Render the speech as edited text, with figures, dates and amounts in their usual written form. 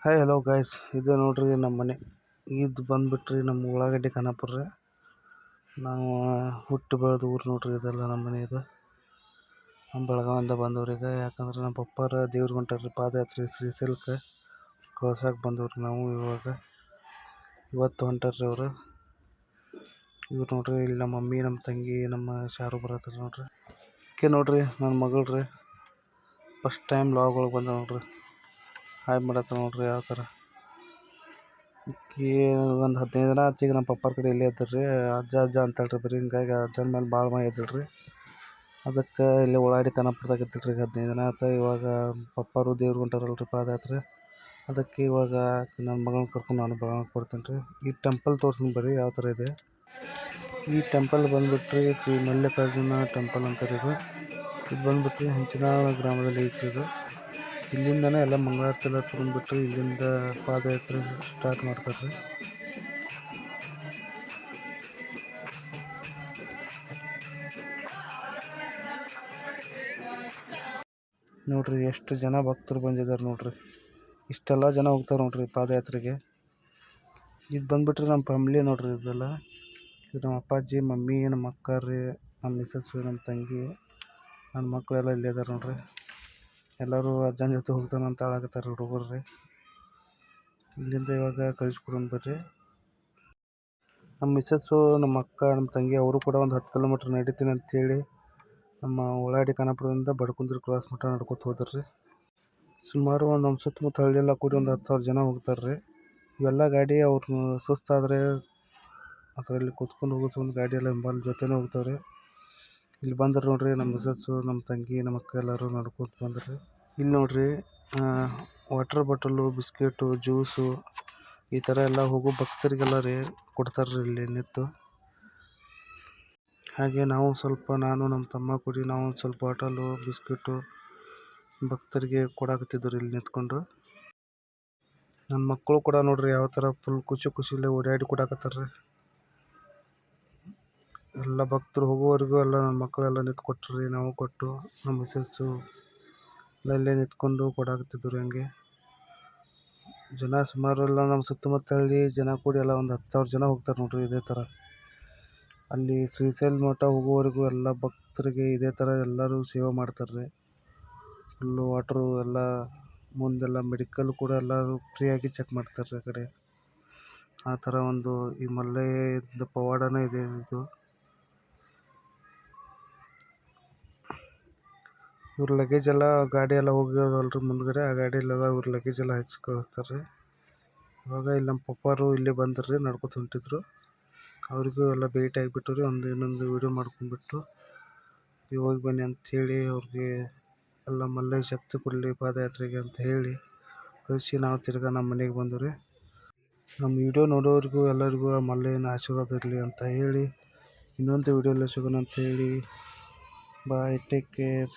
Hi hello guys, ಇದು ನೋಡ್ರಿ ನಮ್ಮ ಮನೆ. ಇದು ಬಂದುಬಿಟ್ರಿ ನಮ್ಮ ಉಳ್ಳಾಗಡ್ಡಿ ಖಾನಾಪುರ ರೀ. ನಾವು ಹುಟ್ಟು ಬೆಳೆದ ಊರು ನೋಡ್ರಿ, ಇದೆಲ್ಲ ನಮ್ಮ ಮನೆ. ಇದು ನಮ್ಮ ಬೆಳಗಾವಿಂದ ಬಂದವ್ರಿ. ಈಗ ಯಾಕಂದ್ರೆ ನಮ್ಮ ಪಪ್ಪಾರ ದೇವ್ರಿಗೆ ಹೊಂಟಾರ್ರಿ ಪಾದಯಾತ್ರೆ ಶ್ರೀಶೈಲಕ್ಕೆ ಕಳ್ಸಕ್ಕೆ ಬಂದವ್ರಿ. ನಾವು ಇವತ್ತು ಹೊಂಟಾರ್ರಿ ಅವರು. ಇವ್ರು ನೋಡ್ರಿ, ಇಲ್ಲಿ ನಮ್ಮ ಮಮ್ಮಿ, ನಮ್ಮ ತಂಗಿ, ನಮ್ಮ ಶಾರು ಬರತ್ತಾರೆ ನೋಡ್ರಿ. ನೋಡ್ರಿ ನನ್ನ ಮಗಳು ರೀ, ಫಸ್ಟ್ ಟೈಮ್ ಲಾಗ್ ಒಳಗೆ ಬಂದ ನೋಡ್ರಿ. ಹಾಯ್ ಮಾಡತ್ತ ನೋಡ್ರಿ. ಯಾವ ಥರ ಒಂದು 15 ದಿನ ಆಚೆ ಈಗ ನಮ್ಮ ಪಪ್ಪಾರ ಕಡೆ ಇಲ್ಲೇ ಇದ್ದಿರಿ. ಅಜ್ಜ ಅಂತೇಳ್ರಿ ಬರೀ. ಹಿಂಗಾಗಿ ಅಜ್ಜನ ಮೇಲೆ ಭಾಳ ಮೈ ಇದ್ದಿಲ್ರಿ. ಅದಕ್ಕೆ ಇಲ್ಲಿ ಉಳ್ಳಾಗಡ್ಡಿ ಖಾನಾಪುರದಾಗ ಇದ್ದಿಲ್ರಿ. ಈಗ 15 ದಿನ ಆಯ್ತು. ಇವಾಗ ಪಪ್ಪಾರು ದೇವ್ರಿಗೆ ಹೊಂಟಾರಲ್ರಿ ಪಾದಯಾತ್ರೆ. ಅದಕ್ಕೆ ಇವಾಗ ನನ್ನ ಮಗಳನ್ನ ಕರ್ಕೊಂಡು ನಾನು ಬೆಳಗಾವಿಗೆ ಕೊಡ್ತೀನಿ ರೀ. ಈ ಟೆಂಪಲ್ ತೋರ್ಸ್ತೀನಿ ಬರ್ರಿ ಯಾವ ಥರ ಇದೆ. ಈ ಟೆಂಪಲ್ ಬಂದುಬಿಟ್ರಿ ಶ್ರೀ ಮಲ್ಲಿಕಾರ್ಜುನ ಟೆಂಪಲ್ ಅಂತಾರೆ. ಇದು ಬಂದುಬಿಟ್ರಿ ಹಂಚಿನಾಳ ಗ್ರಾಮದಲ್ಲಿ ಐತ್ರಿ. ಇದು ಇಲ್ಲಿಂದನೇ ಎಲ್ಲ ಮಂಗಳಾರತಿ ಎಲ್ಲ ತೊಗೊಂಡ್ಬಿಟ್ರಿ ಇಲ್ಲಿಂದ ಪಾದಯಾತ್ರೆ ಸ್ಟಾರ್ಟ್ ಮಾಡ್ತಾರೆ ರೀ. ನೋಡ್ರಿ ಎಷ್ಟು ಜನ ಭಕ್ತರು ಬಂದಿದ್ದಾರೆ ನೋಡ್ರಿ. ಇಷ್ಟೆಲ್ಲ ಜನ ಹೋಗ್ತಾರೆ ನೋಡ್ರಿ ಪಾದಯಾತ್ರೆಗೆ. ಇದು ಬಂದುಬಿಟ್ರಿ ನಮ್ಮ ಫ್ಯಾಮ್ಲಿ ನೋಡ್ರಿ. ಇದೆಲ್ಲ ಇದು ನಮ್ಮ ಅಪ್ಪಾಜಿ, ಮಮ್ಮಿ, ನಮ್ಮ ಅಕ್ಕ ರೀ, ನಮ್ಮ ಮಿಸಸ್ಸು, ನಮ್ಮ ತಂಗಿ, ನನ್ನ ಮಕ್ಕಳೆಲ್ಲ ಇಲ್ಲೇ ಇದ್ದಾರೆ ನೋಡ್ರಿ. ಎಲ್ಲರೂ ಅಜ್ಜನ ಜೊತೆ ಹೋಗ್ತಾನಂತ ಆಳಾಕತ್ತಾರೆ ಹುಡುಗರು ರೀ. ಇಲ್ಲಿಂದ ಇವಾಗ ಕಳಿಸ್ಕೊಡೋಣ ಬರ್ರಿ. ನಮ್ಮ ಮಿಸಸ್ಸು, ನಮ್ಮ ಅಕ್ಕ, ನಮ್ಮ ತಂಗಿ ಅವರು ಕೂಡ ಒಂದು 10 ಕಿಲೋಮೀಟ್ರ್ ನಡಿತೀನಿ ಅಂತೇಳಿ ನಮ್ಮ ಉಳ್ಳಾಗಡ್ಡಿ ಖಾನಾಪುರದಿಂದ ಬಡಕುಂದ್ರಿ ಕ್ರಾಸ್ ಮಟ್ಟ ನಡ್ಕೊತ ಹೋದ್ರಿ. ಸುಮಾರು ನಮ್ಮ ಸುತ್ತಮುತ್ತ ಹಳ್ಳಿಯೆಲ್ಲ ಕೂಡಿ ಒಂದು 10,000 ಜನ ಹೋಗ್ತಾರೆ ರೀ. ಇವೆಲ್ಲ ಗಾಡಿ ಅವ್ರು ಸುಸ್ತಾದರೆ ಅದರಲ್ಲಿ ಕೂತ್ಕೊಂಡು ಹೋಗೋ ಒಂದು ಗಾಡಿ ಎಲ್ಲ ಹಿಂಬಾಲ ಜೊತೆನೇ ಹೋಗ್ತಾವ್ರಿ. ಇಲ್ಲಿ ಬಂದ್ರೆ ನೋಡ್ರಿ ನಮ್ಮ ಮಿಸಸ್ಸು, ನಮ್ಮ ತಂಗಿ, ನಮ್ಮ ಅಕ್ಕ ಎಲ್ಲರೂ ನಡ್ಕೊತ ಬಂದ್ರಿ. ಇಲ್ಲಿ ನೋಡ್ರಿ ವಾಟರ್ ಬಾಟಲು, ಬಿಸ್ಕೆಟು, ಜ್ಯೂಸು ಈ ಥರ ಎಲ್ಲ ಹೋಗೋ ಭಕ್ತರಿಗೆಲ್ಲ ರೀ ಕೊಡ್ತಾರೆ ಇಲ್ಲಿ ನಿಂತು. ಹಾಗೆ ನಾವು ಸ್ವಲ್ಪ, ನಾನು ನಮ್ಮ ತಮ್ಮ ಕೂಡಿ ನಾವು ಸ್ವಲ್ಪ ಬಾಟಲು, ಬಿಸ್ಕೆಟು ಭಕ್ತರಿಗೆ ಕೊಡಾಕತ್ತಿದ್ರು ಇಲ್ಲಿ ನಿಂತ್ಕೊಂಡು. ನನ್ನ ಮಕ್ಕಳು ಕೂಡ ನೋಡ್ರಿ ಯಾವ ಥರ ಫುಲ್ ಖುಷಿಲೇ ಓಡಾಡಿ ಕೊಡಾಕತ್ತಾರ. ಎಲ್ಲ ಭಕ್ತರು ಹೋಗೋವರೆಗೂ ಎಲ್ಲ ನನ್ನ ಮಕ್ಕಳೆಲ್ಲ ನಿಂತ್ಕೊಟ್ರಿ, ನಾವು ಕೊಟ್ಟು ನಮ್ಮ ಮಿಸಸ್ಸು ಅಲ್ಲೇ ನಿಂತ್ಕೊಂಡು ಕೊಡಾಕತ್ತಿದ್ರು. ಹಂಗೆ ಜನ ಸುಮಾರು ಎಲ್ಲ ನಮ್ಮ ಸುತ್ತಮುತ್ತ ಹಳ್ಳಿ ಜನ ಕೂಡಿ ಎಲ್ಲ ಒಂದು 10,000 ಜನ ಹೋಗ್ತಾರೆ ನೋಡ್ರಿ ಇದೇ ಥರ. ಅಲ್ಲಿ ಶ್ರೀಶೈಲ ಮಠ ಹೋಗೋವರೆಗೂ ಎಲ್ಲ ಭಕ್ತರಿಗೆ ಇದೇ ಥರ ಎಲ್ಲರೂ ಸೇವೆ ಮಾಡ್ತಾರೆ. ಫುಲ್ಲು ವಾಟ್ರು ಎಲ್ಲ ಮುಂದೆಲ್ಲ ಮೆಡಿಕಲ್ ಕೂಡ ಎಲ್ಲರೂ ಫ್ರೀಯಾಗಿ ಚೆಕ್ ಮಾಡ್ತಾರೆ ಆ ಕಡೆ. ಆ ಥರ ಒಂದು ಈ ಮಲ್ಲೆಯಿಂದ ಪವಾಡನೇ ಇದೆ ಇದು. ಇವ್ರ ಲಗೇಜ್ ಎಲ್ಲ ಗಾಡಿ ಎಲ್ಲ ಹೋಗೋದಲ್ರಿ ಮುಂದ್ಗಡೆ, ಆ ಗಾಡಿಯಲ್ಲೆಲ್ಲ ಇವ್ರ ಲಗೇಜ್ ಎಲ್ಲ ಹಚ್ಚಿ ಕಳಿಸ್ತಾರೆ. ಇವಾಗ ಇಲ್ಲಿ ನಮ್ಮ ಪಪ್ಪಾರು ಇಲ್ಲೇ ಬಂದ್ರಿ, ನಡ್ಕೊತ ಹೊಂಟಿದ್ರು. ಅವ್ರಿಗೂ ಎಲ್ಲ ಭೇಟಿ ಆಗಿಬಿಟ್ಟು ರೀ, ಇನ್ನೊಂದು ವೀಡಿಯೋ ಮಾಡ್ಕೊಂಡ್ಬಿಟ್ಟು ನೀವು ಹೋಗಿ ಬನ್ನಿ ಅಂಥೇಳಿ ಅವ್ರಿಗೆ ಎಲ್ಲ ಮಲ್ಲೆ ಶಕ್ತಿ ಕೊಡಲಿ ಪಾದಯಾತ್ರೆಗೆ ಅಂತ ಹೇಳಿ ಕಳಿಸಿ ನಾವು ತಿರ್ಗಾ ನಮ್ಮ ಮನೆಗೆ ಬಂದು ರೀ. ನಮ್ಮ ವೀಡಿಯೋ ನೋಡೋರಿಗೂ ಎಲ್ಲರಿಗೂ ಆ ಮಲ್ಲೆನ ಆಶೀರ್ವಾದ ಇರಲಿ ಅಂತ ಹೇಳಿ ಇನ್ನೊಂದು ವೀಡಿಯೋಲ್ಲಿ ಸಿಗೋಣ ಅಂತ ಹೇಳಿ. ಬಾಯ್, ಟೇಕ್ ಕೇರ್.